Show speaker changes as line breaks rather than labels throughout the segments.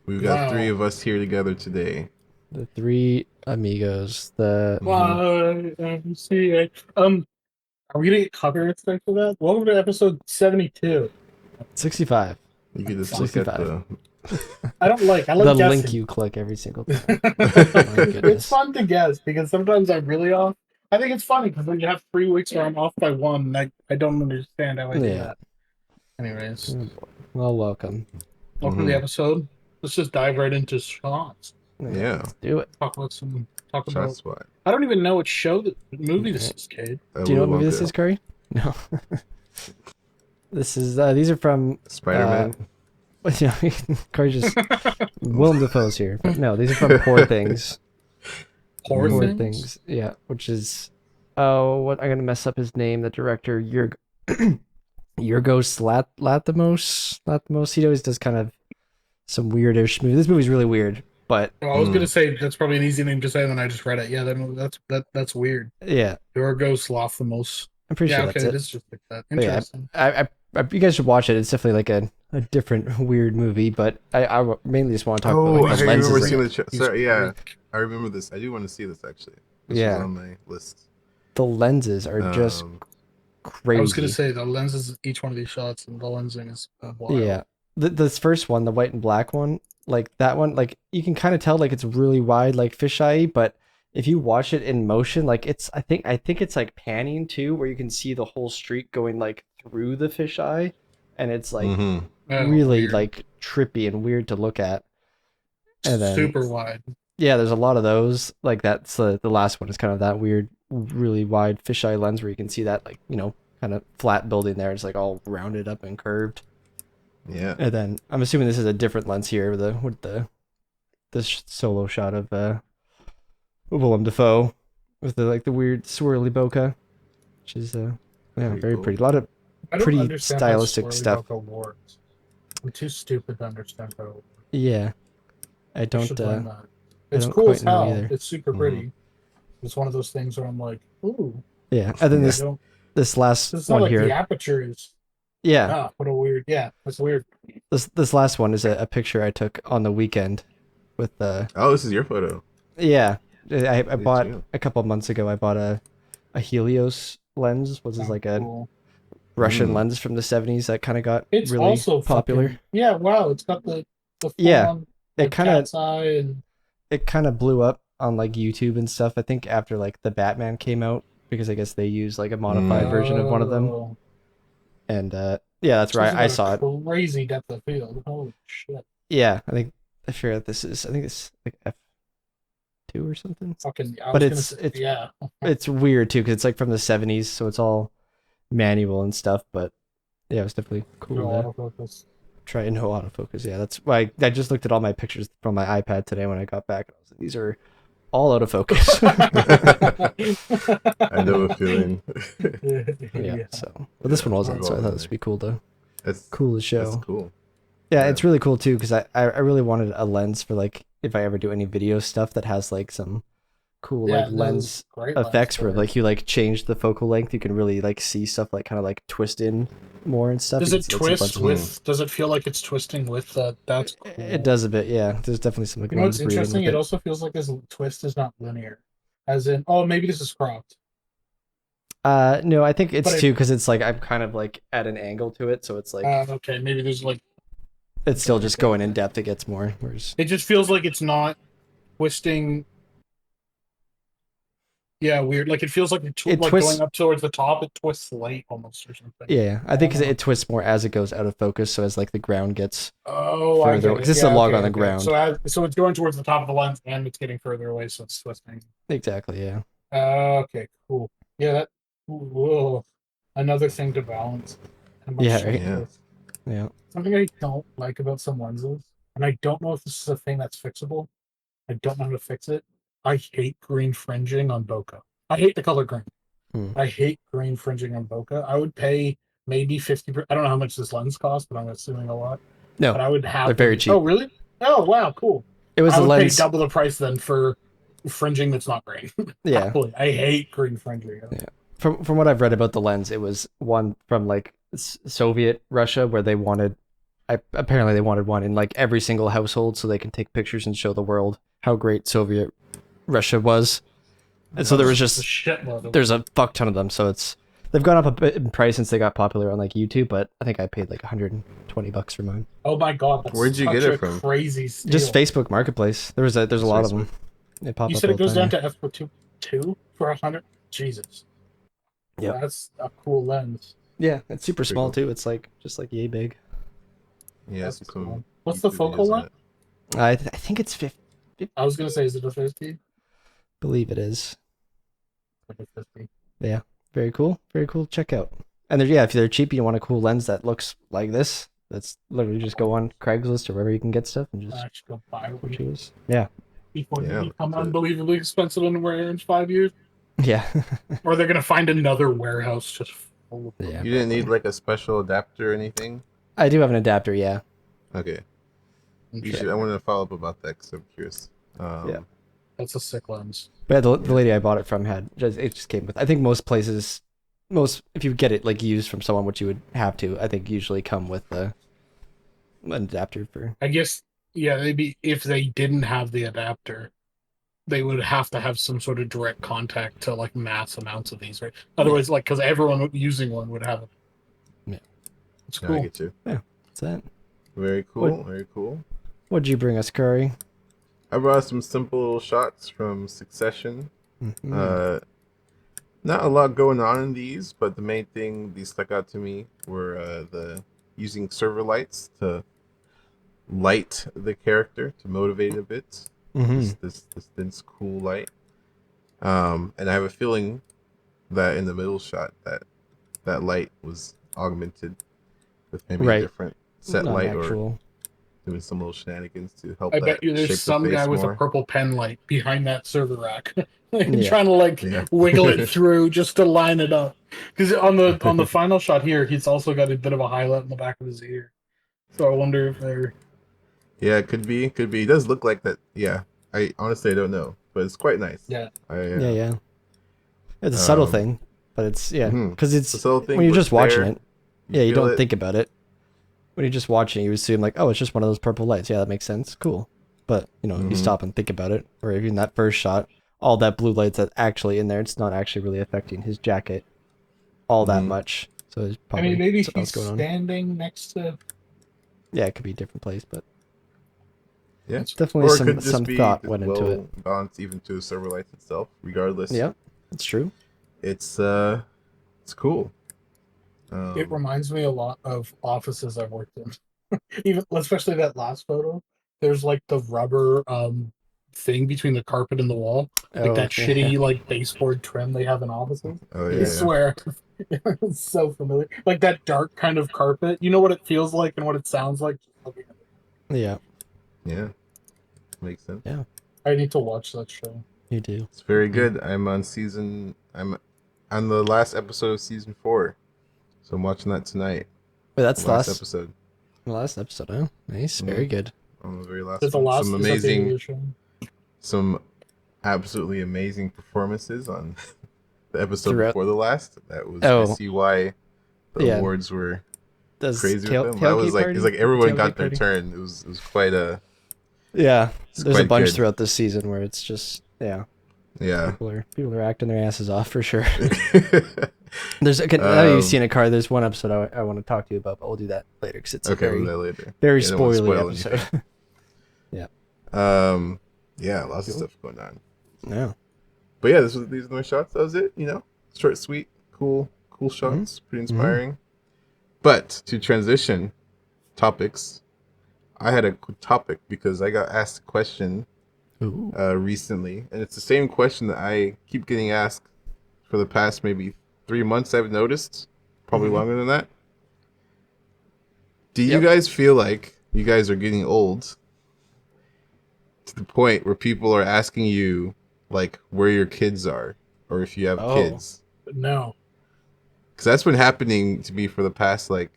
We've got three
Wow.
of us here together today.
The three amigos. The
Hmm.
See, are we gonna get copyright strike for that? Welcome to episode 72.
65.
You could just look at
65.
the.
I
The
like
link
guessing.
you click every single time. My
It's
goodness.
fun to guess because sometimes I'm really off. I think it's funny because then you have 3 weeks where I'm off by one, and I don't understand how I do
Yeah.
that. Anyways,
Oh, boy. Well, welcome.
welcome to the
Hmm.
episode. Let's just dive right into shots.
Yeah,
Yeah,
let's do it.
Talk about some. Talk
shot
about.
spot.
I don't even know what movie this
Alright.
is, Cade.
Do you know
Willy
what movie this is,
Wonka,
Curry? No. This is these are from
Spider-Man.
yeah, Curry just Willem Dafoe's here. But no, these are from Poor Things.
Horror
Mm.
Poor
things.
Things. Yeah, which is what I'm gonna mess up his name, the director, Yorgos Lathimos. He always does kind of some weirdish movie. This movie's really weird, but
Well, I was gonna
Mm.
say that's probably an easy name to say, and then I just read it. Yeah, that's weird.
yeah,
Yorgos Lanthimos.
I'm pretty
Yeah,
sure
okay,
that's
it
it.
is just like that.
But yeah,
Interesting.
you guys should watch it. It's definitely like a different weird movie, but I mainly just want to talk about
Oh,
like
I
the
remember
lenses.
seeing
In
the.
it.
Sorry, yeah,
Greek.
I remember this. I do want to see this actually. This was
Yeah,
on my list.
the lenses are just
Um,
I was gonna
crazy.
say the lenses of each one of these shots and the lensing is wild.
Yeah, this first one, the white and black one, like that one, like you can kind of tell like it's really wide, like fisheye, but if you watch it in motion, like it's I think it's like panning too, where you can see the whole street going like through the fisheye, and it's like
hmm
Oh,
really
weird.
like trippy and weird to look at. And then
Super wide.
yeah, there's a lot of those. Like that's the last one is kind of that weird, really wide fisheye lens where you can see that like kind of flat building there. It's like all rounded up and curved.
Yeah.
And then I'm assuming this is a different lens here with the this solo shot of Willem Dafoe with the like the weird swirly bokeh, which is yeah,
Pretty
very
cool.
pretty. A lot of
I don't
pretty
understand how
stylistic
swirly
stuff.
bokeh works. I'm too stupid to understand how it works.
Yeah, I
I should
don't
learn that.
I
It's
don't
cool
quite
as
know
hell.
either.
It's super
hmm
pretty. It's one of those things where I'm like, ooh,
Yeah, and then
I
Yeah.
don't.
this last
It's not
one
like the
here.
aperture is.
Yeah,
What a weird. Yeah, that's weird.
this last one is a picture I took on the weekend with the
Oh, this is your photo.
yeah. I
Did
bought
you?
a couple months ago. I bought a Helios lens, which is
Oh,
like a
cool.
Russian
Mm.
lens from the 70s that kind of got
It's
really
also
popular.
fucking yeah. Wow, it's got the full
Yeah,
on
it
like
kind of
cat's eye and
it kind of blew up on like YouTube and stuff. I think after like the Batman came out because I guess they used like a modified
Mm.
version of one of them.
oh,
And yeah, that's
this
right.
has
I
got
saw
a
it.
crazy depth of field. Holy shit!
Yeah, I forget this is. I think it's like F2 or something.
Fucking, I
But
was gonna say yeah.
it's weird too because it's like from the 70s, so it's all manual and stuff. But yeah, it was definitely
No
cool to
autofocus.
try and know autofocus. Yeah, that's why I just looked at all my pictures from my iPad today when I got back. I was like, these are all out of focus.
I know a feeling.
Yeah.
Yeah.
So, but this one wasn't,
we're
so I
all
thought
in
this would
there.
be cool to
That's
cool to
that's
show.
cool.
Yeah,
Yeah.
it's really cool too because I really wanted a lens for like if I ever do any video stuff that has like some cool like
Yeah, no, this is
lens
great lens
effects where
for
like you like change the focal length, you can really like see stuff like kind of like twist in more and stuff.
Does
You can
it
see like some
twist
bunch
Mm.
with? Does it feel like it's twisting with? That's
it
cool.
does a bit, yeah. There's definitely some like
You know what's
lens breathing
interesting?
with
It
it.
also feels like this twist is not linear, as in, oh, maybe this is cropped,
No, I think
but
it's too because it's like I'm kind of like at an angle to it, so it's like
okay, maybe there's like
it's still just going in depth. It gets more. Whereas
it just feels like it's not twisting. Yeah, weird. Like it feels like
it
like
twists.
going up towards the top, it twists late almost or something.
Yeah, I
I
think
don't
'cause
know.
it twists more as it goes out of focus. So as like the ground gets
Oh, I
further,
get
because
it.
this is a
Yeah,
log
okay,
on the
okay.
ground.
So it's going towards the top of the lens and it's getting further away, so it's twisting.
Exactly. Yeah.
Okay, cool. Yeah, that. Whoa, another thing to balance. And my
Yeah.
shot
Right.
Yeah.
with.
Yeah.
Something I don't like about some lenses, and I don't know if this is a thing that's fixable. I don't know how to fix it. I hate green fringing on bokeh. I hate the color green.
Hmm.
I hate green fringing on bokeh. I would pay maybe 50. I don't know how much this lens costs, but I'm assuming a lot.
No,
But I would
they're very
happily. Oh,
cheap.
really? Oh, wow, cool.
It was
I
a
would pay
lens.
double the price then for fringing that's not green.
Yeah.
Happily. I hate green fringing.
Yeah. From what I've read about the lens, it was one from like Soviet Russia where they wanted apparently they wanted one in like every single household so they can take pictures and show the world how great Soviet Russia was. And so there was
There's a
just
shitload of them.
there's a fuck ton of them. So they've gone up a bit in price since they got popular on like YouTube, but I think I paid like $120 for mine.
Oh my god, that's
Where'd you
such
get it
a
from?
crazy steal.
Just Facebook Marketplace. There's a lot of them. They pop
You
up
said
all
it
the
goes
time,
down to f2 for 100. Jesus.
Yep.
That's a cool lens.
Yeah, it's super
Pretty
small
cool.
too. It's like just like yay big.
Yeah,
That's
some
cool. What's the
YouTube
focal
videos on
length?
it.
I think it's 50.
I was gonna say, is it a 50?
Believe it is.
Like a 50.
Yeah, very cool. Very cool. Check out. And yeah, if they're cheap, you want a cool lens that looks like this. That's literally just go on Craigslist or wherever you can get stuff and just
I should go buy one
choose. Yeah,
before
Yeah,
they become
that's it.
unbelievably expensive in wear in 5 years.
yeah,
Or they're gonna find another warehouse just full of them.
yeah.
You didn't need like a special adapter or anything?
I do have an adapter. Yeah,
Okay. You
Okay.
should. I wanted to follow up about that because I'm curious.
Yeah.
That's a sick lens.
but yeah, the lady I bought it from it just came with. I think most places, if you get it like used from someone, which you would have to, I think usually come with an adapter for.
I guess, yeah, maybe if they didn't have the adapter, they would have to have some sort of direct contact to like mass amounts of these, right? Otherwise, like, because everyone using one would have it.
Yeah.
It's
I
cool.
get you.
What's that?
Very cool. Very cool.
What'd you bring us, Curry?
I brought some simple shots from Succession.
Mhm.
Not a lot going on in these, but the main thing these stuck out to me were the using server lights to light the character to motivate it a bit.
Mhm.
This cool light. And I have a feeling that in the middle shot that light was augmented with maybe a
Right.
different set
Not
light or
actual.
doing some little shenanigans to help
I
that
bet you
shape
there's some
the face
guy with
more.
a purple pen light behind that server rack,
Yeah.
trying to like
Yeah.
wiggle it through just to line it up. Because on the final shot here, he's also got a bit of a highlight in the back of his ear. So I wonder if they're
Yeah, it could be. It does look like that. Yeah, I honestly I don't know, but it's quite nice.
yeah.
Yeah. It's a subtle
Um,
thing, but it's
mhm.
because it's
The subtle thing,
when you're
but
just watching
there,
it. Yeah, you
feel
don't
it.
think about it. When you're just watching, you assume like, oh, it's just one of those purple lights. Yeah, that makes sense. Cool. But you
Mhm.
you stop and think about it, or even that first shot, all that blue lights that's actually in there, it's not actually really affecting his jacket all that
Mhm.
much. So there's
I
probably
mean, maybe
something else
he's
going on.
standing next to.
Yeah, it could be a different place, but
Yeah,
definitely
or it could
some
just be
thought
just
went into
well
it.
balanced even to the server lights itself. Regardless,
Yeah, it's true.
it's cool.
It reminds me a lot of offices I've worked in. Even especially that last photo. There's like the rubber thing between the carpet and the wall, like
Oh,
that
yeah.
shitty like baseboard trim they have in offices.
Oh
I
yeah,
swear, it's so familiar. Like that dark kind of carpet. You know what it feels like and what it sounds like. Just looking at it.
Yeah,
yeah, makes sense.
Yeah.
I need to watch that show.
you do.
It's very good. I'm on the last episode of season 4, so I'm watching that tonight.
Wait, that's the last
episode.
the last episode, huh? Nice, very good.
On the very last
Is the
one.
last
Some
is that the end of
amazing,
the show?
some absolutely amazing performances on the episode
Throughout-
before the last. That was
Oh.
I see why the
Yeah.
awards were
Does
crazy
tail-
with them. That was
tailgate
like
party?
it's like everyone got
Tailgate
their
party?
turn. It was quite a
Yeah,
it's
there's a
quite
bunch
good.
throughout this season where it's just
Yeah.
people are acting their asses off for sure. There's now you've seen a car. There's one episode I want to talk to you about, but we'll do that later because it's a
Okay, we'll
very
do that later.
very
Yeah, I don't wanna
spoily
spoil
episode.
Yeah, lots of
Cool.
stuff going on.
Yeah,
But yeah, these are my shots. That was it. Short, sweet, cool shots. Pretty inspiring. But to transition topics, I had a topic because I got asked a question
Ooh.
recently, and it's the same question that I keep getting asked for the past maybe 3 months. I've noticed, probably longer than that. Do you
Yep.
guys feel like you guys are getting old to the point where people are asking you like where your kids are or if you have
Oh.
kids?
No.
Because that's been happening to me for the past like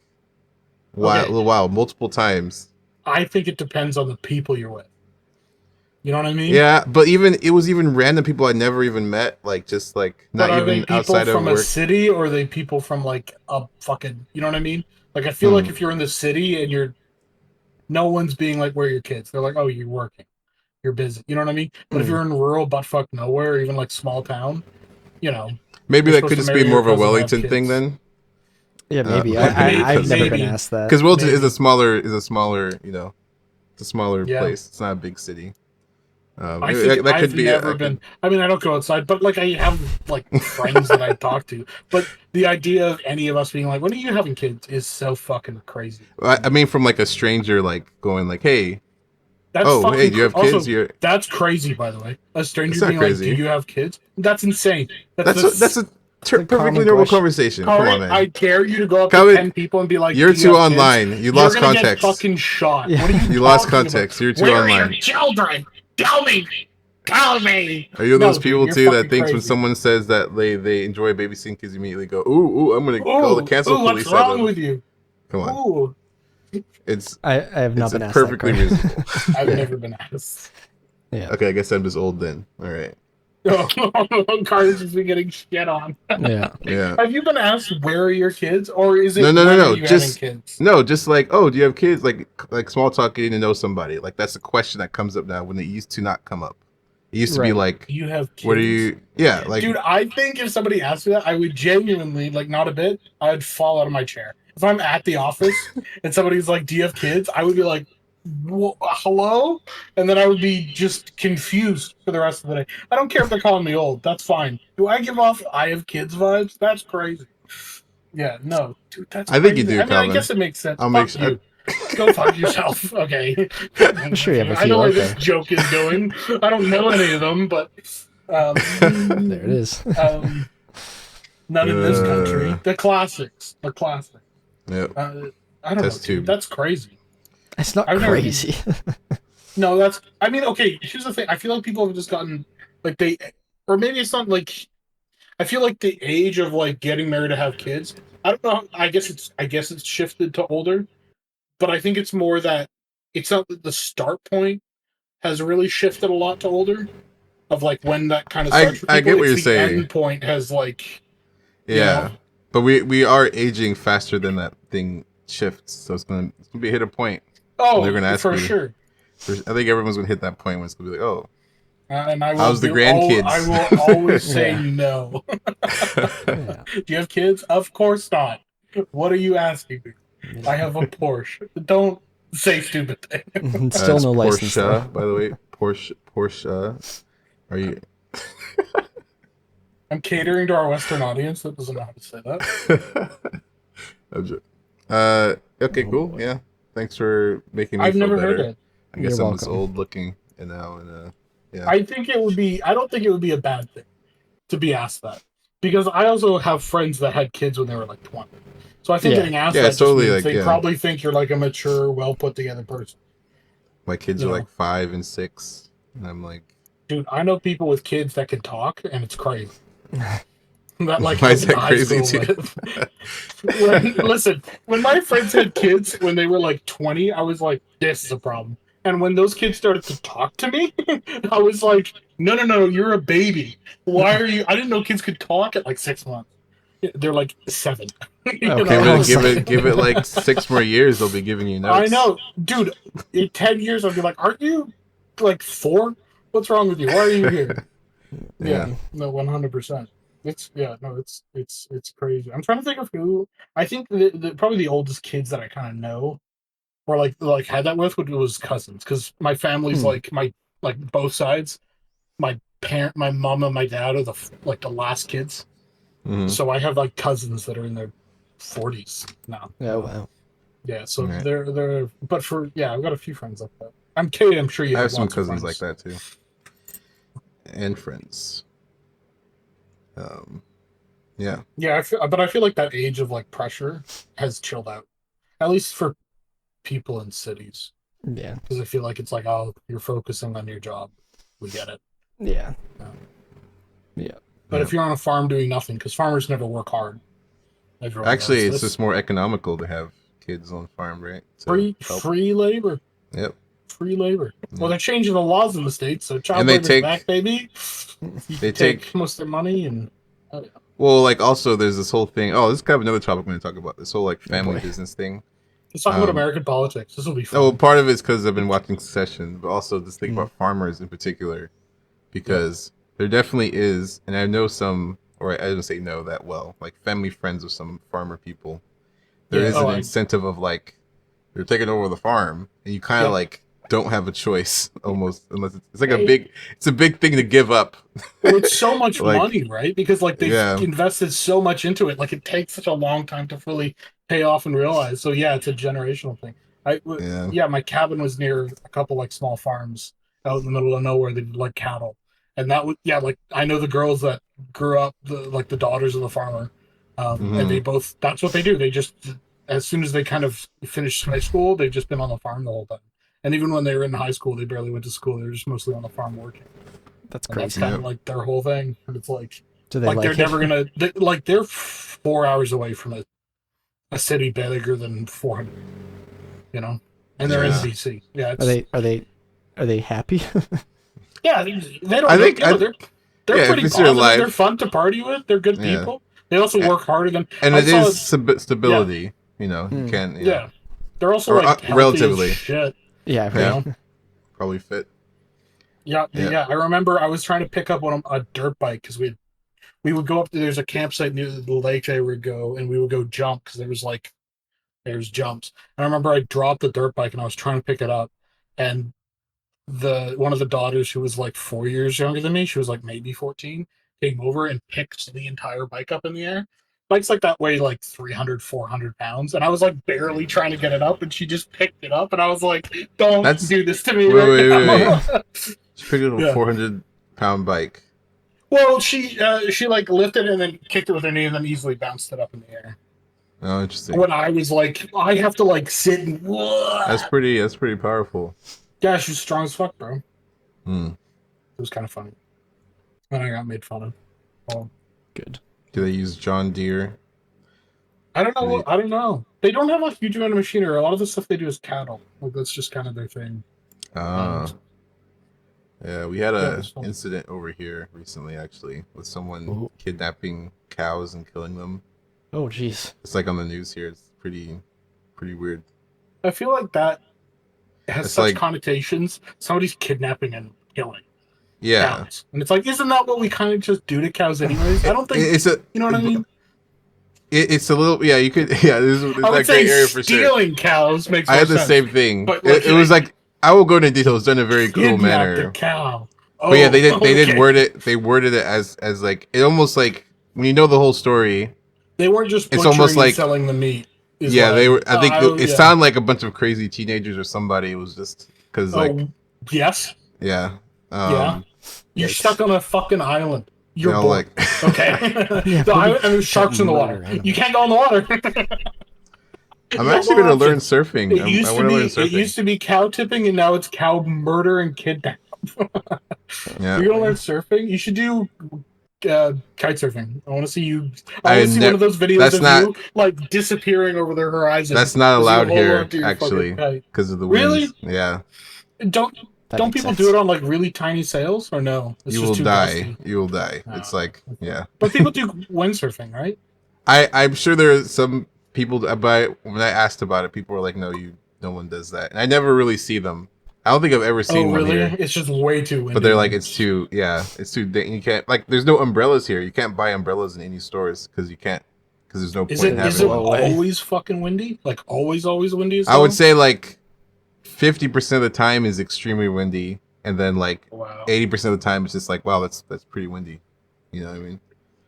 little while, multiple times.
I think it depends on the people you're with. You know what I mean?
Yeah, but it was even random people I never even met, like just like
But
not
are they
even
people
outside of
from a
work.
city or are they people from like a fucking, you know what I mean? Like I feel like if you're in the city and you're no one's being like, "Where are your kids?" They're like, "Oh, you're working, you're busy." You know what I mean? But if you're in rural buttfuck nowhere, or even like small town, you know,
Maybe
you're
that
supposed
could
to
just
marry
be more
your
of a
cousin and have
Wellington thing
kids.
then.
Yeah, maybe.
I've
I've never been
maybe.
asked that.
Because Wellington is
Maybe.
a smaller, you know, it's a smaller
Yeah.
place. It's not a big city.
I think
That
I've
could be.
never been. I mean, I don't go outside, but like I have like friends that I talk to. But the idea of any of us being like, "When are you having kids?" is so fucking crazy.
I mean, from like a stranger, like going like, "Hey,
That's
oh, hey,
fucking.
do you have kids?
Also,
You're."
that's crazy. By the way, a stranger
It's not
being like, "Do
crazy.
you have kids?" That's insane.
That's a perfectly
common
normal
question.
conversation. Come on, man.
I dare you to go up
Comment-
to 10 people and be like,
You're
"Do you
too
have kids?"
online. You
You're
lost
gonna
context.
get fucking shot.
Yeah.
What are you
You lost
talking
context.
about?
You're too
Where
online.
are your children? Tell me. Tell me.
Are you
No,
those
dude,
people
you're
too that
fucking
thinks when
crazy.
someone says that they enjoy babysitting kids, you immediately go, "Ooh, I'm gonna call the cancel
Ooh,
police
what's
on
wrong
them."
with you?
Come on,
Ooh,
it's
I have not
it's
been asked
perfectly
that
reasonable.
I've
Yeah.
never been asked.
Yeah.
Okay, I guess I'm just old then. All right.
Carter's just been getting shit on.
Yeah.
Yeah.
Have you been asked where are your kids, or is it
No.
when are you
Just
having kids?
no. Just like, oh, do you have kids? Like small talk, getting to know somebody. Like that's a question that comes up now when it used to not come up. It used to be
Right.
like,
Do you have kids?
what are you? Yeah, like
Dude, I think if somebody asked me that, I would genuinely, like, not a bit, I'd fall out of my chair. If I'm at the office and somebody's like, "Do you have kids?" I would be like, "Hello?" And then I would be just confused for the rest of the day. I don't care if they're calling me old. That's fine. Do I give off "I have kids" vibes? That's crazy. Yeah, no, dude, that's
I think you
crazy.
do,
I mean, I
Calvin.
guess it makes sense.
I'll
Fuck
make
you. Go fuck yourself. Okay.
I'm sure you have a
I know
few
where
out
this
there.
joke is going. I don't know any of them, but
There it is.
not in this country. The classics. The classic.
Yep.
I don't know,
Test
dude.
tube.
That's crazy.
It's not
I've never-
crazy.
No, that's. I mean, okay. Here's the thing. I feel like people have just gotten like they, or maybe it's not like. I feel like the age of like getting married to have kids. I don't know. I guess it's shifted to older, but I think it's more that it's not that the start point has really shifted a lot to older. Of like when that kind of starts for people.
I get what
It's
you're
the
saying.
end point has like.
Yeah,
You know?
but we are aging faster than that thing shifts, so it's gonna be hit a point.
Oh,
they're gonna ask
for
me.
sure.
I think everyone's gonna hit that point when it's gonna be like, oh,
And I will
how's the grandkids?
I will always say
Yeah.
no.
Yeah.
Do you have kids? Of course not. What are you asking me? I have a Porsche. Don't say stupid things.
Still
It's
no license though.
Porsche, by the way. Porsche. Are you?
I'm catering to our Western audience that doesn't know how to say that.
Okay,
Oh,
cool.
boy.
Yeah, thanks for making me
I've
feel
never
better.
heard it.
I guess
You're
I'm just
welcome.
old looking and now, yeah.
I think it would be. I don't think it would be a bad thing to be asked that, because I also have friends that had kids when they were like 20. So I think
Yeah.
getting asked
Yeah,
that
it's
just
totally
means
like,
they
yeah.
probably think you're like a mature, well put together person.
My kids
You
are
know.
like 5 and 6, and I'm like,
Dude, I know people with kids that can talk, and it's crazy. That like
why is
I
that
went to high
crazy
school
too?
with. Listen, when my friends had kids when they were like 20, I was like, "This is a problem." And when those kids started to talk to me, I was like, "No, you're a baby. Why are you?" I didn't know kids could talk at like 6 months. They're like 7. You
Okay,
know?
I was like-
give it like 6 more years. They'll be giving you notes.
I know, dude. In 10 years, I'll be like, "Aren't you like 4? What's wrong with you? Why are you here?"
Yeah.
No, 100%. It's crazy. I'm trying to think of who. I think probably the oldest kids that I kind of know, or like had that with, was cousins, because my family's like both sides. My mom and my dad are the last kids,
Mhm.
so I have like cousins that are in their 40s now.
Oh wow.
Yeah, so
Right.
they're but I've got a few friends like that. I'm kidding. I'm sure you
I
have
have some
lots of
cousins like
friends.
that too, and friends. Yeah.
Yeah, but I feel like that age of like pressure has chilled out, at least for people in cities,
Yeah.
because I feel like it's like, oh, you're focusing on your job. We get it.
Yeah.
Um,
Yeah.
But
Yeah.
if you're on a farm doing nothing, because farmers never work hard. Everyone
Actually,
knows
it's
this.
just more economical to have kids on farm, right? To help.
free labor.
Yep.
Free labor.
Yeah.
Well, they're changing the laws in the states, so child
And they
labor's
take-
back, baby. You
they
can take
take-
most of their money and. Oh, yeah.
Well, like also there's this whole thing. Oh, this is kind of another topic I'm going to talk about. This whole like family
boy.
business thing.
Let's talk about American politics. This will be fun.
Oh, well, part of it's because I've been watching Succession, but also just think about farmers in particular, because there definitely is, and I know some, or I don't say know that well, like family friends of some farmer people. There is an incentive of like they're taking over the farm, and you kind of like don't have a choice almost, unless it's like it's a big thing to give up.
Well, it's so much
like,
money, right? Because like they've invested so much into it, like it takes such a long time to fully pay off and realize. So yeah, it's a generational thing. My cabin was near a couple like small farms out in the middle of nowhere that did like cattle, and that was like I know the girls that grew up, the daughters of the farmer, and they both, that's what they do. They just, as soon as they kind of finished high school, they've just been on the farm the whole time. And even when they were in high school, they barely went to school. They were just mostly on the farm working.
That's crazy.
That's kind of like their whole thing. And it's like,
they're
never gonna they're 4 hours away from a city bigger than 400, and they're in DC. Yeah.
Are they happy?
Yeah, they don't. They're pretty positive. They're fun to party with. They're good people. They also work harder than.
And it is stability. You can.
Yeah. They're also like
relatively
as shit.
Yeah.
Probably fit.
Yeah. I remember I was trying to pick up a dirt bike because we would go up to, there's a campsite near the lake I would go, and we would go jump because there's jumps. And I remember I dropped the dirt bike and I was trying to pick it up, and one of the daughters, who was like 4 years younger than me, she was like maybe 14, came over and picked the entire bike up in the air. Bikes like that weigh like 300, 400 pounds, and I was like barely trying to get it up, and she just picked it up, and I was like, don't do this to me.
Wait. She picked up a 400-pound bike.
Well, she like lifted it and then kicked it with her knee and then easily bounced it up in the air.
Oh, interesting.
When I was like, I have to like sit and...
That's pretty powerful.
Yeah, she's strong as fuck, bro.
It
was kind of funny. And I got made fun of. Oh.
Good.
Do they use John Deere?
I don't know. I don't know. They don't have a huge amount of machinery. A lot of the stuff they do is cattle. Like, that's just kind of their thing.
Yeah, we had an incident over here recently, actually, with someone kidnapping cows and killing them.
Oh, jeez.
It's like on the news here. It's pretty weird.
I feel like that has such connotations. Somebody's kidnapping and killing.
Yeah.
Cows. And it's like, isn't that what we kind of just do to cows anyways? I don't think you know what I mean?
It's a little, you could, there's that gray area for sure.
Stealing cows makes
I had the same thing. But it was like, I will go into details done in a very cool manner.
The cow.
But yeah, they worded it as like, it almost like, when you know the whole story,
they weren't just butchering, it's almost like selling the meat.
They were. I think it sounded like a bunch of crazy teenagers or somebody. It was just because
yes.
Yeah.
You're stuck on a fucking island. You're
bored.
Okay. And there's sharks in the water. You can't go in the water.
I'm actually going to learn surfing. I want to learn surfing.
It used to be cow tipping, and now it's cow murder and kidnap.
Yeah.
You're going to learn surfing? You should do kite surfing. I want to see you. I want to see one of those videos of you like disappearing over the horizon.
That's not allowed here, actually, because of the winds.
Really?
Yeah.
Don't people do it on like really tiny sails, or no?
You will die. You will die. It's like, yeah.
But people do windsurfing, right?
I'm sure there are some people, but when I asked about it, people were like, no one does that. And I never really see them. I don't think I've ever seen one here.
It's just way too windy.
But they're like, it's too, you can't, like, there's no umbrellas here. You can't buy umbrellas in any stores because there's no point in having
Is it always fucking windy? Like, always windy?
I would say, like, 50% of the time is extremely windy. And then, like, 80% of the time it's just like, wow, that's pretty windy. You know what I mean?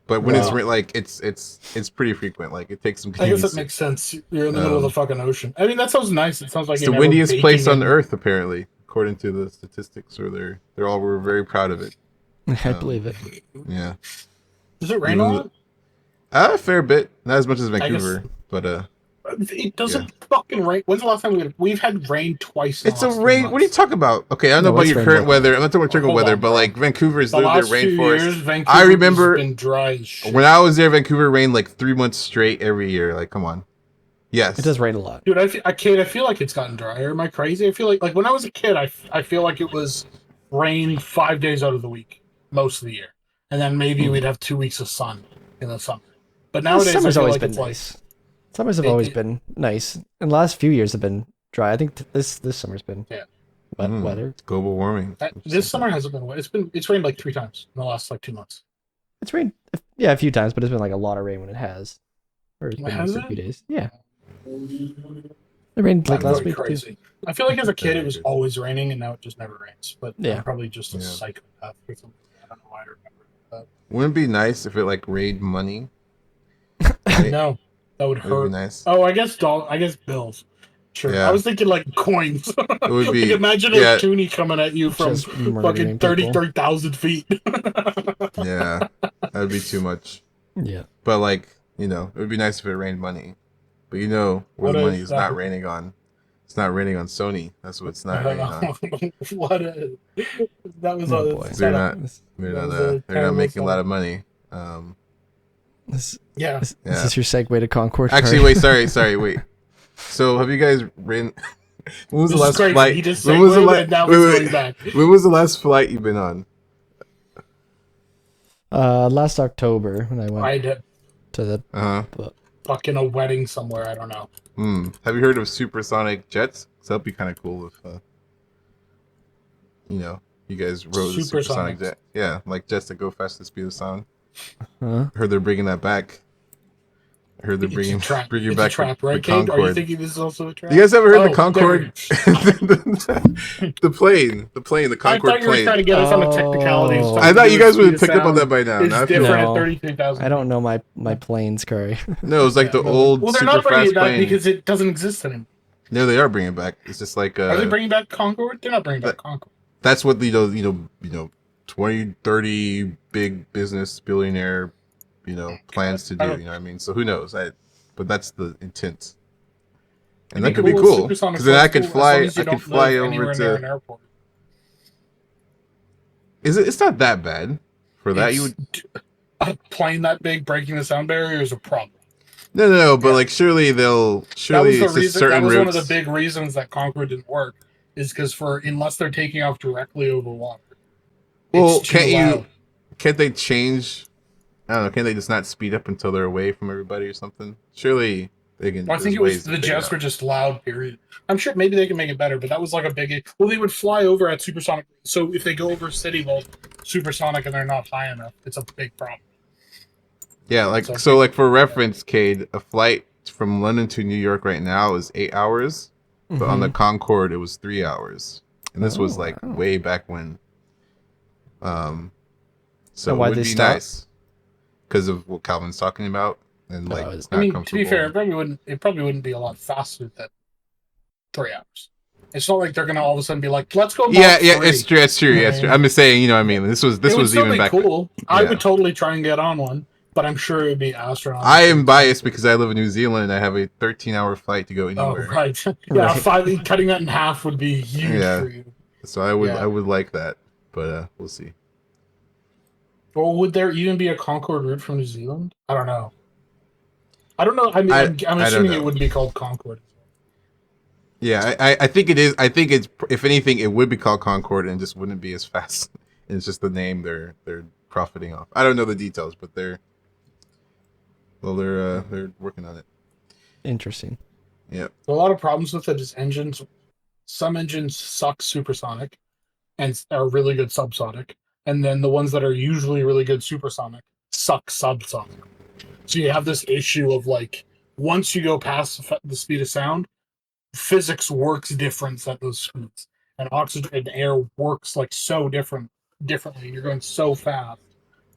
But when it's like, it's pretty frequent. Like, it takes some.
I guess it makes sense. You're in the middle of the fucking ocean. I mean, that sounds nice. It sounds like
it's the windiest place on Earth, apparently, according to the statistics. Or we're very proud of it.
I believe it.
Yeah.
Does it rain a lot?
A fair bit, not as much as Vancouver, but
it doesn't fucking rain. When's the last time we've had rain twice?
It's a rain. What are you talking about? Okay, I don't know about your current weather. I'm not talking about turtle weather, but like Vancouver is literally the rainforest. I remember
been dry as shit.
When I was there, Vancouver rained like 3 months straight every year. Like, come on. Yes,
it does rain a lot,
dude. I feel like it's gotten drier. Am I crazy? I feel like when I was a kid, I feel like it was rain 5 days out of the week most of the year, and then maybe we'd have 2 weeks of sun in the summer. But nowadays,
summer's
I feel
always
like
been
it's
nice. Summers have always been nice, and the last few years have been dry. I think this summer's been wet weather.
Global warming.
This summer hasn't been wet. It's rained like 3 times in the last like 2 months.
It's rained, a few times, but it's been like a lot of rain when it has. Or it's been
Has
like a few
it?
days. Yeah. It rained like last week
Crazy.
too.
I feel like as a kid it was always raining, and now it just never rains. But
Yeah.
I'm probably just a psychopath or something. I don't know why I remember that.
Wouldn't it be nice if it like rained money?
No, that would
It
hurt.
would be nice.
Oh, I guess bills. Sure.
Yeah.
I was thinking like coins.
It would be.
Like, imagine a toonie coming at you from
Just murdering
fucking
people.
33,000 feet.
Yeah, that would be too much.
Yeah.
But like, it would be nice if it rained money. But where
What
the
is
money is
that?
not raining on. It's not raining on Sony. That's what it's not raining on.
That was
Oh,
a
boy.
setup.
They're not making a lot of money.
This
Yeah.
is this your segue to Concord?
Actually, wait, sorry, wait. So have you guys ridden? When was the
This is
last
crazy.
flight?
He just
When was the
segued and now he's going back.
When was the last flight you've been on?
Last October when I went
I did
to the
fucking a wedding somewhere. I don't know.
Have you heard of supersonic jets? So that'd be kind of cool if you guys rode a supersonic
Supersonics.
jet. Yeah, like jets that go fast at the speed of sound.
Huh?
I heard they're bringing that back. I heard they're bringing
It's a
back
trap, right,
the
Kate? Are you
Concorde.
thinking this is also a trap?
You guys ever heard the
Oh,
Concorde? the plane, the
I
Concorde
thought you were
plane.
trying to get us on the technicalities.
Oh.
I thought you guys would have picked up on that by now.
It's
Not
different
No.
at 33,000.
I don't know my planes, Curry.
No, it was like the old
Well, they're
super
not bringing
fast
it back
plane.
because it doesn't exist anymore.
No, they are bringing it back. It's just like
Are they bringing back Concord? They're not bringing back Concord.
that's what 20, 30 big business billionaire, plans to do. You know what I mean? So who knows? But that's the intent, and that could be cool because then I could fly. I could fly over to.
An airport.
It's not that bad for that. You would
A plane that big breaking the sound barrier is a problem.
no, but like surely it's
That was
just certain
one of
routes.
the big reasons that Concord didn't work, is because unless they're taking off directly over water.
Well,
it's too loud.
can't they change? I don't know. Can't they just not speed up until they're away from everybody or something? Surely they can.
I think it was the jets were just loud. Period. I'm sure maybe they can make it better, but that was like a big. Well, they would fly over at supersonic. So if they go over city level supersonic and they're not high enough, it's a big problem.
Yeah, like for reference, Cade, a flight from London to New York right now is 8 hours, but on the Concorde it was 3 hours, and this was like way back when. So it
why'd
would
they
be
stop?
nice because of what Calvin's talking about, and like it's not
I mean, to
comfortable.
be fair, it probably wouldn't be a lot faster than 3 hours. It's not like they're gonna all of a sudden be like, "Let's go."
Yeah,
Mach 3.
it's true. It's true. Yeah, it's true. I'm just saying, what I mean. This was
It would still
even
be
back.
cool. I
Yeah.
would totally try and get on one, but I'm sure it would be astronomical.
I am biased because I live in New Zealand and I have a 13-hour flight to go
Oh,
anywhere.
right. Yeah,
Right.
cutting that in half would be huge
Yeah.
for you.
So I would like that, but we'll see.
Well, would there even be a Concord route from New Zealand? I don't know. I mean, I'm
don't
assuming
know.
it would be called Concord.
Yeah, I think it is. I think it's, if anything, it would be called Concord and just wouldn't be as fast. It's just the name they're profiting off. I don't know the details, but they're working on it.
Interesting.
Yeah.
A lot of problems with it is engines. Some engines suck supersonic and are really good subsonic, and then the ones that are usually really good supersonic suck subsonic. So you have this issue of like, once you go past the speed of sound, physics works different at those speeds, and oxygen and air works like so differently. You're going so fast.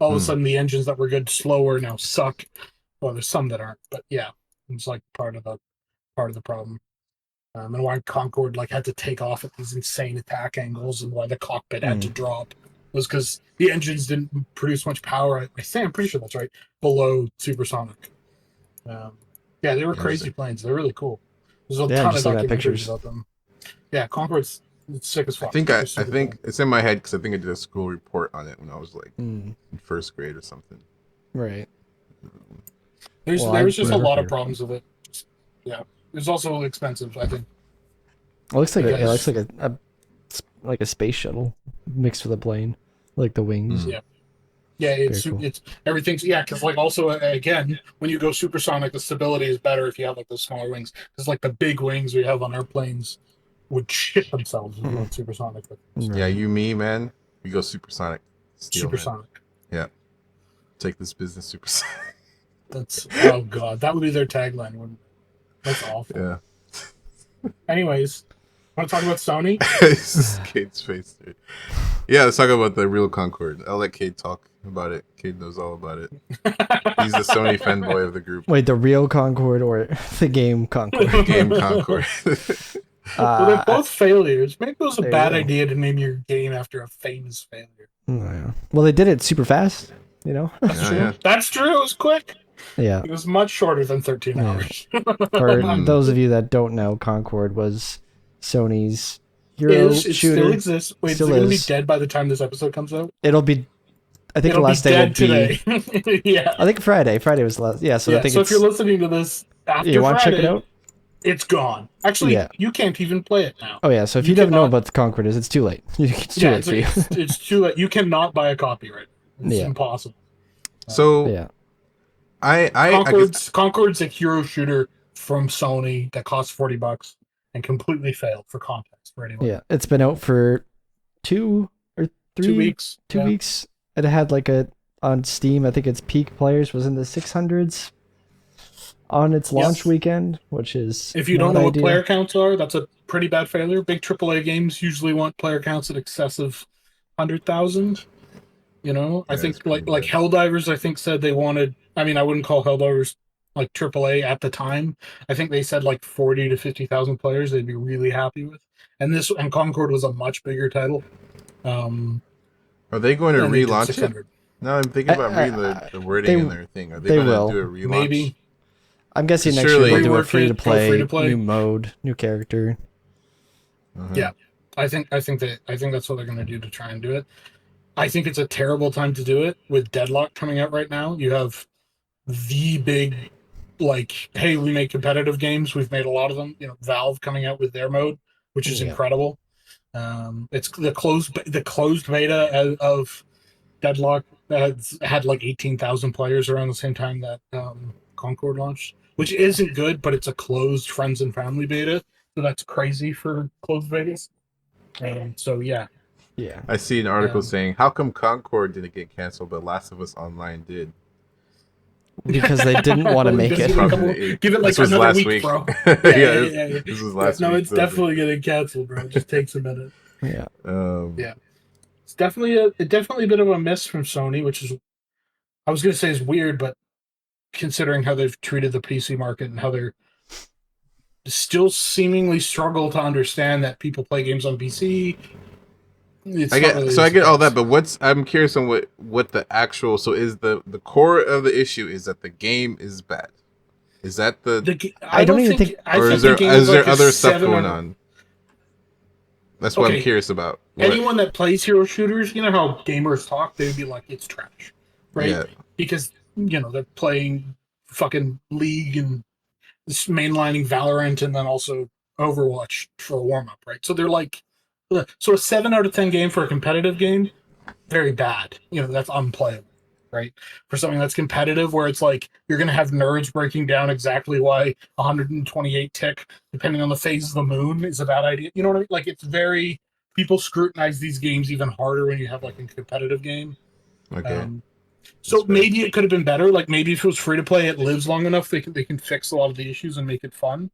All of a sudden, the engines that were good slower now suck. Well, there's some that aren't, but yeah, it's like part of the problem. And why Concorde had to take off at these insane attack angles, and why the cockpit had to drop was because the engines didn't produce much power. I'm pretty sure that's right. Below supersonic. Yeah, they were crazy planes. They're really cool. There's a ton of
just look at
documentaries
pictures.
about them. Yeah, Concorde's sick as fuck.
I think
They're super
think
cool.
it's in my head because I think I did a school report on it when I was like in first grade or something.
Right.
There's
I've
just a
never
lot of
heard.
problems with it. Yeah, it's also expensive. I think.
It looks like it
Because-
looks like a space shuttle mixed with a plane, like the wings.
Yeah. Yeah,
Very cool.
it's everything's because like also again when you go supersonic, the stability is better if you have like the smaller wings because like the big wings we have on airplanes would shit themselves if you went supersonic.
Yeah, you, me, man. We go supersonic. Steel, man.
Supersonic.
Yeah. Take this business supersonic.
That's oh god, that would be their tagline. Wouldn't it? That's awful.
Yeah.
Anyways, want to talk about Sony?
This is Kate's face, dude. Yeah, let's talk about the real Concord. I'll let Kate talk about it. Kate knows all about it. He's the Sony fanboy of the group.
Wait, the real Concord or the game Concord?
The game Concord.
Well, they're both failures. Maybe it was a
there you
bad
go.
idea to name your game after a famous failure.
Yeah. Well, they did it super fast, you know?
That's
Yeah,
true.
yeah.
That's true. It was quick.
Yeah.
It was much shorter than 13
Yeah.
hours.
For those of you that don't know, Concord was Sony's hero
It
shooter.
still exists. Wait,
Still
is it going to be
is.
dead by the time this episode comes out?
It'll be. I think
It'll
the last
be
day will
dead
be.
today. Yeah.
I think Friday. Friday was the last. Yeah. So I think
So
it's.
if you're listening to this after
You want to
Friday,
check it out?
it's gone. Actually,
Yeah.
you can't even play it now.
Oh yeah. So if
you
you don't know
cannot-
what the Concord is, it's too late. It's too late for you.
it's too late. You cannot buy a copy right now. It's
Yeah.
impossible.
So
Yeah.
I guess,
Concord's a hero shooter from Sony that costs $40 and completely failed for context for anyone.
Yeah. It's been out for 2 or 3
2 weeks.
2
Yeah.
weeks. It had like a on Steam. I think its peak players was in the 600s on its launch
Yes.
weekend, which is
If you don't
not
know
ideal.
what player counts are, that's a pretty bad failure. Big AAA games usually want player counts in excess of 100,000. You know, I
Yeah,
think
it's pretty
like
bad.
Helldivers, I think said they wanted. I mean, I wouldn't call Helldivers like AAA at the time. I think they said like 40 to 50,000 players they'd be really happy with. And Concord was a much bigger title.
are they going to
and they did
relaunch it?
600.
No, I'm thinking about reading the wording in their thing. Are they,
they
going
will.
to do a relaunch?
Maybe.
I'm guessing next
Surely-
year they'll do a
Rework it, go
free to
free-to-play.
new mode, new character.
Uh-huh.
Yeah. I think that's what they're going to do to try and do it. I think it's a terrible time to do it with Deadlock coming out right now. You have the big, like, hey, we make competitive games. We've made a lot of them. You know, Valve coming out with their mode, which is
Yeah.
incredible. It's the closed beta of Deadlock that's had like 18,000 players around the same time that Concord launched, which isn't good, but it's a closed friends and family beta, so that's crazy for closed betas. So yeah.
Yeah.
I see an article
Yeah.
saying, how come Concord didn't get canceled, but Last of Us Online did?
Because they didn't want to make
Give it
it.
a couple-
Probably.
give it like
This was
another
last
week,
week.
bro.
Yeah,
Yeah.
This was last
No,
week.
it's
so-
definitely getting canceled, bro. It just takes a minute.
Yeah.
Yeah. It's definitely a bit of a miss from Sony, which is I was gonna say is weird, but considering how they've treated the PC market and how they're still seemingly struggle to understand that people play games on PC.
I get all that, but I'm curious on what the actual is the core of the issue is that the game is bad. Is that
I don't even think-
or is there other stuff going on? That's what I'm curious about. What-
Anyone that plays hero shooters, you know how gamers talk, they'd be like, it's trash, right?
Yeah.
Because they're playing fucking League and just mainlining Valorant and then also Overwatch for a warm up, right? So they're like, so a 7 out of 10 game for a competitive game, very bad. That's unplayable, right? For something that's competitive, where it's like you're gonna have nerds breaking down exactly why 128 tick, depending on the phase of the moon, is a bad idea. You know what I mean? Like it's very people scrutinize these games even harder when you have like a competitive game.
Okay.
So
That's fair.
maybe it could have been better. Like maybe if it was free to play, it lives long enough they can fix a lot of the issues and make it fun.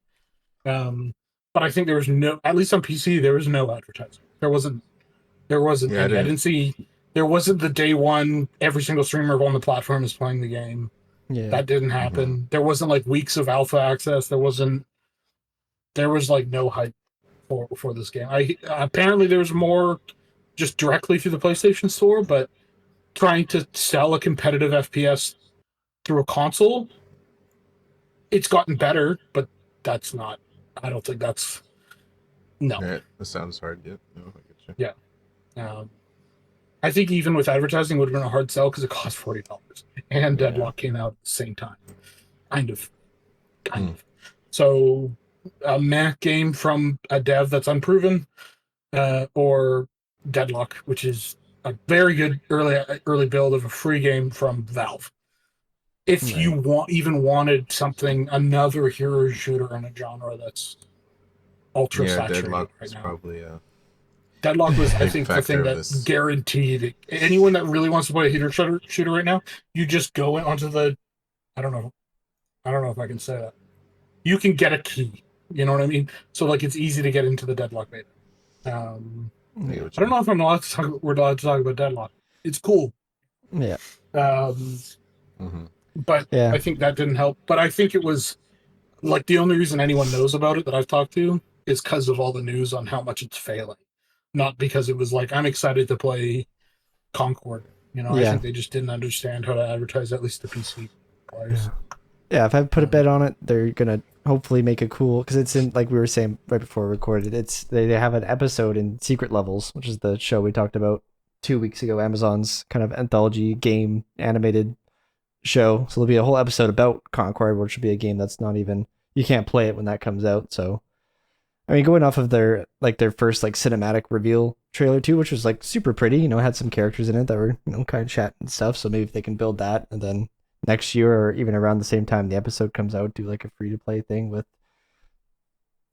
But I think there was at least on PC, there was no advertising. There wasn't.
Yeah,
I didn't see. There wasn't the day one. Every single streamer on the platform is playing the game.
Yeah.
That didn't happen. There wasn't like weeks of alpha access. There was like no hype for this game. Apparently there was more just directly through the PlayStation Store, but trying to sell a competitive FPS through a console, it's gotten better, but that's not. I don't think that's no.
Yeah, that sounds hard. Yeah. No, I get you.
I think even with advertising, it would have been a hard sell because it cost $40, and
Yeah.
Deadlock came out at the same time, kind of. So, a Mac game from a dev that's unproven, or Deadlock, which is a very good early build of a free game from Valve. If you wanted something, another hero shooter in a genre that's ultra saturated
Deadlock
right
is
now.
probably
Deadlock was, I
big
think, the
factor
thing
of
that
this.
guaranteed it. Anyone that really wants to play a hero shooter right now, you just go onto the. I don't know if I can say that. You can get a key. You know what I mean? So like, it's easy to get into the Deadlock beta.
I get what
I
you
don't know if we're allowed to talk about Deadlock. It's cool.
Yeah.
But
Yeah.
I think that didn't help. But I think it was like the only reason anyone knows about it that I've talked to is because of all the news on how much it's failing, not because it was like I'm excited to play Concord. You know, I think they just didn't understand how to advertise at least the PC players.
Yeah, if I put a bet on it, they're gonna hopefully make it cool because it's in, like we were saying right before we recorded. It's they have an episode in Secret Levels, which is the show we talked about 2 weeks ago. Amazon's kind of anthology game animated show. So there'll be a whole episode about Concord, which will be a game that's not even, you can't play it when that comes out. So I mean, going off of their first like cinematic reveal trailer too, which was like super pretty. You know, had some characters in it that were, you know, kind of chat and stuff. So maybe if they can build that, and then next year or even around the same time the episode comes out, do like a free to play thing with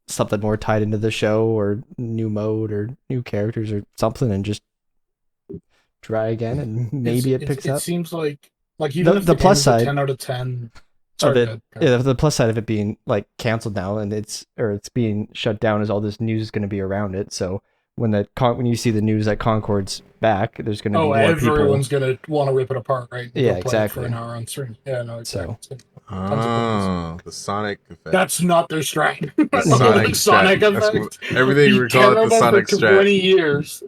something more tied into the show or new mode or new characters or something, and just try again, and maybe it picks up.
It seems like even if
the
the
plus
game is
side
a 10 out of 10
of it, yeah, the plus side of it being like canceled now and it's being shut down is all this news is going to be around it. So when you see the news that Concord's back, there's going to be more people.
Everyone's going to want to rip it apart, right?
Yeah,
play
exactly.
it for an hour on stream. Yeah, no, exactly.
So,
the Sonic effect.
That's not their strat.
The
Sonic effect.
Everything we call it the Sonic strat.
20 years.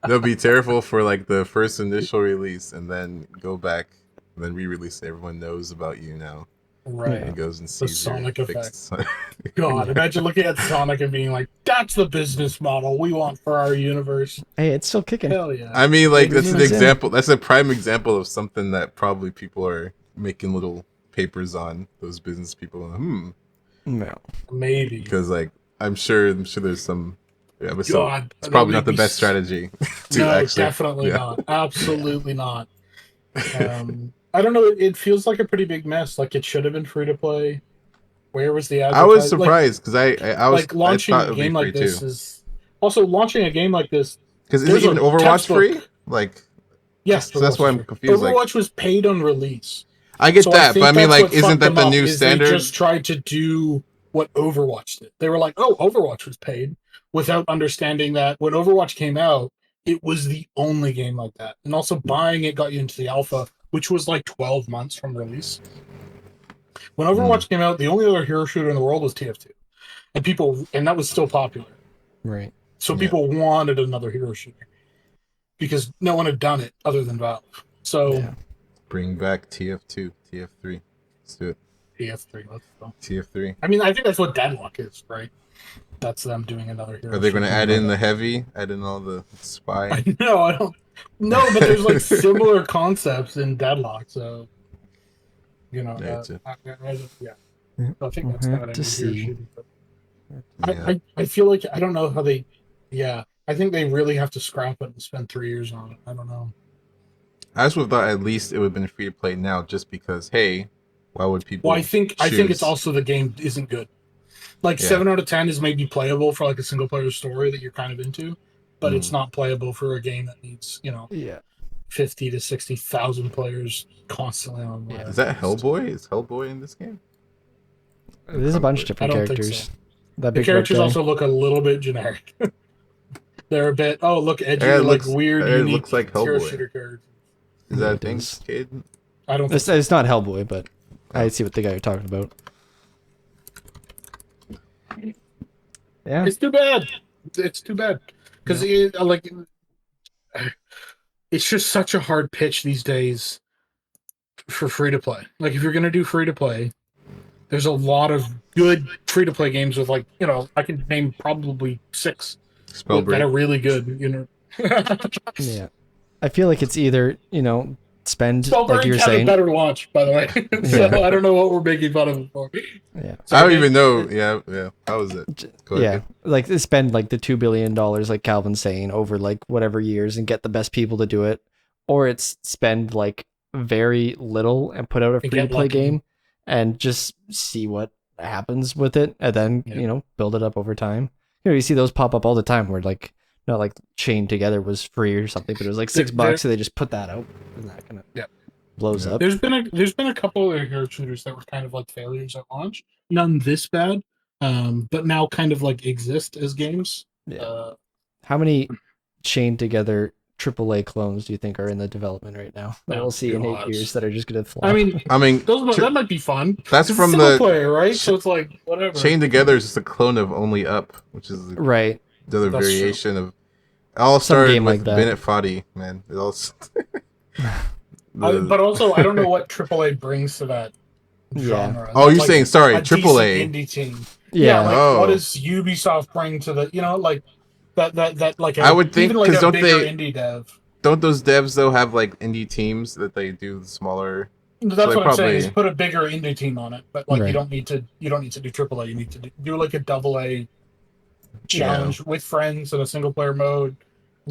They'll be terrible for like the first initial release, and then go back, and then re-release. Everyone knows about you now.
Right.
And goes and sees
the Sonic effect.
God,
God, imagine looking at Sonic and being like, "That's the business model we want for our universe."
Hey, it's still kicking.
Hell yeah!
I mean, like that's an example. That's a prime example of something that probably people are making little papers on. Those business people.
No,
maybe
because like I'm sure there's some. Yeah, but
God,
it's probably not the best strategy.
Definitely not. Absolutely not. I don't know. It feels like a pretty big mess. Like it should have been free to play. Where was the advertising?
I was surprised because I was
like launching a game like this is also launching a game like this.
Because isn't even Overwatch free? Like,
yes,
so that's why I'm confused.
Overwatch was paid on release.
I get that, but I mean, like, isn't that the new standard?
They just tried to do what Overwatch did. They were like, "Oh, Overwatch was paid," without understanding that when Overwatch came out, it was the only game like that, and also buying it got you into the alpha, which was like 12 months from release. When Overwatch came out, the only other hero shooter in the world was TF2, and that was still popular.
Right.
So people wanted another hero shooter because no one had done it other than Valve. So
bring back TF2, TF3. Let's do it.
TF3, let's go.
TF3.
I mean, I think that's what Deadlock is, right? That's them doing another hero.
Are they going to add in the heavy? Add in all the spy?
No, I don't. No, but there's like similar concepts in Deadlock, so you know. I think that's kind of
to see.
I feel like I don't know how they. Yeah, I think they really have to scrap it and spend 3 years on it. I don't know.
I just would have thought at least it would have been free to play now, just because. Hey, why would people?
Well, I think it's also the game isn't good. Like 7 out of 10 is maybe playable for like a single player story that you're kind of into, but it's not playable for a game that needs 50 to 60,000 players constantly on.
Is that Hellboy? Is Hellboy in this game?
There's a bunch of different characters.
So. The characters also look a little bit generic. They're a bit look edgy, like weird, unique.
It looks like Hellboy.
Shooter characters.
Is that a thing, kid?
I don't.
It's not Hellboy, but I see what the guy you're talking about. Yeah,
it's too bad. It's too bad because it's just such a hard pitch these days for free to play. Like if you're gonna do free to play, there's a lot of good free to play games with I can name probably 6 that are really good.
Yeah, I feel like it's either spend
Spell
like you were
had a
saying.
better launch, by the way. So
Yeah.
I don't know what we're making fun of it for.
Yeah.
So
I don't even know. Yeah. How was it? Go ahead,
Yeah,
Gabe.
like they spend like the $2 billion, like Calvin's saying, over like whatever years and get the best people to do it, or it's spend like very little and put out a
And
free
get
to play
lucky.
game and just see what happens with it, and then
Yeah.
build it up over time. You see those pop up all the time where like not like Chained Together was free or something, but it was like $6, so they just put that out, and that kind of blows up.
There's been a couple of hero shooters that were kind of like failures at launch. None this bad, but now kind of like exist as games.
Yeah. How many Chained Together AAA clones do you think are in the development right now that we'll see in 8 years that are just gonna flop?
I mean,
Those
that might be fun.
That's
It's
from
single
the
player, right? So it's like whatever.
Chained Together is just a clone of Only Up, which is
right.
the other
That's
variation of. It all
Some
started
game
with
like that.
Bennett Foddy, man. It all.
But also, I don't know what AAA brings to that genre.
Oh,
That's
you're saying sorry,
a decent
AAA.
indie team.
Yeah.
Like what does Ubisoft bring to the like that like
I would think,
even like
'cause
a
don't
bigger
they-
indie dev.
Don't those devs though have like indie teams that they do smaller?
That's
they
what I'm saying. Is
probably-
put a bigger indie team on it, but like
Right.
you don't need to do AAA. You need to do like a AA challenge with friends in a single player mode.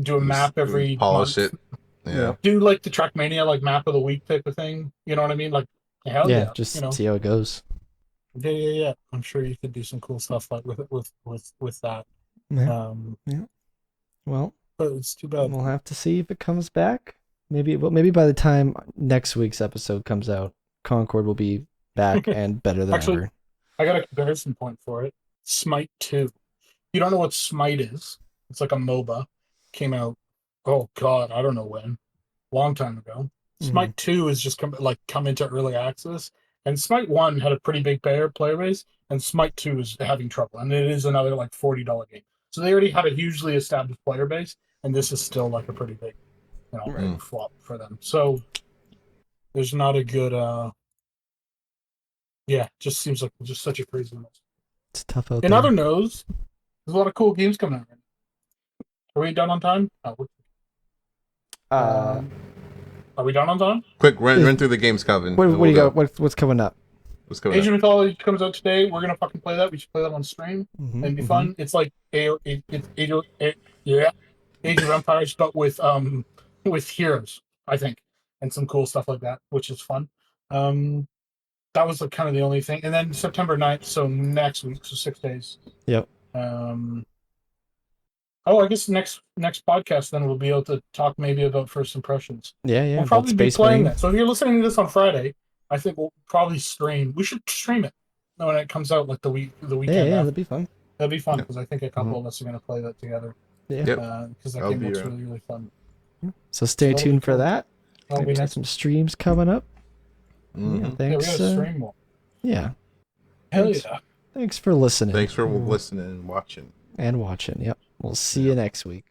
Do a map every
polish
month.
it. Yeah.
Do like the Trackmania like map of the week type of thing. You know what I mean? Like hell yeah,
just
you know.
see how it goes.
Yeah. I'm sure you could do some cool stuff like with that.
Yeah. Well,
But it's too bad.
we'll have to see if it comes back. Maybe by the time next week's episode comes out, Concord will be back and better than
Actually,
ever.
I got a comparison point for it. Smite 2. You don't know what Smite is. It's like a MOBA. Came out, oh god, I don't know when. Long time ago. Smite 2 is just come into early access. And Smite 1 had a pretty big player base, and Smite 2 is having trouble. And it is another like $40 game. So they already had a hugely established player base, and this is still like a pretty big, big flop for them. So there's not a good just seems like just such a crazy mess.
It's tough out
In
there.
other news, there's a lot of cool games coming out. Are we done on time? Are we done on time?
Quick, run through the games, Calvin.
what do you got? What's coming up?
What's going
Age
on?
of Mythology comes out today. We're gonna fucking play that. We should play that on stream. It'd be fun. It's like Age of Empires, but with heroes, I think, and some cool stuff like that, which is fun. That was kind of the only thing. And then September 9th, so next week, so 6 days.
Yep.
I guess next podcast then we'll be able to talk maybe about first impressions.
Yeah.
We'll probably be
Space
playing
Marine.
that. So if you're listening to this on Friday, I think we'll probably stream. We should stream it when it comes out, like the weekend.
Yeah,
after.
that'd be fun.
That'd be fun because I think a couple of us are going to play that together.
Yeah.
Because that
I'll
game
be
looks
around.
really, really fun.
So stay
that'll be
tuned for
cool.
that.
That'll be
Maybe
next.
some streams coming up. Yeah,
Mhm.
Yeah, we
thanks.
gotta stream more.
Yeah.
Hell
Thanks.
yeah.
Thanks for listening.
Thanks for listening and watching.
And watching. Yep. We'll see you next week.